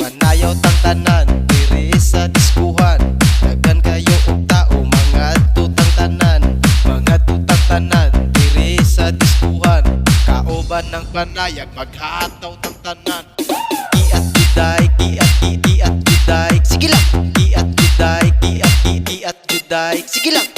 Manayaw tang tanan diri sa diskuhan. Daghan kayo og tao mga tutang tanan. Mga tutang tanan diri sa diskuhan. Kauban ng panayag maghataw tang tanan. Iat juday, iat juday. Sige lang. Iat juday, iat juday. Sige lang.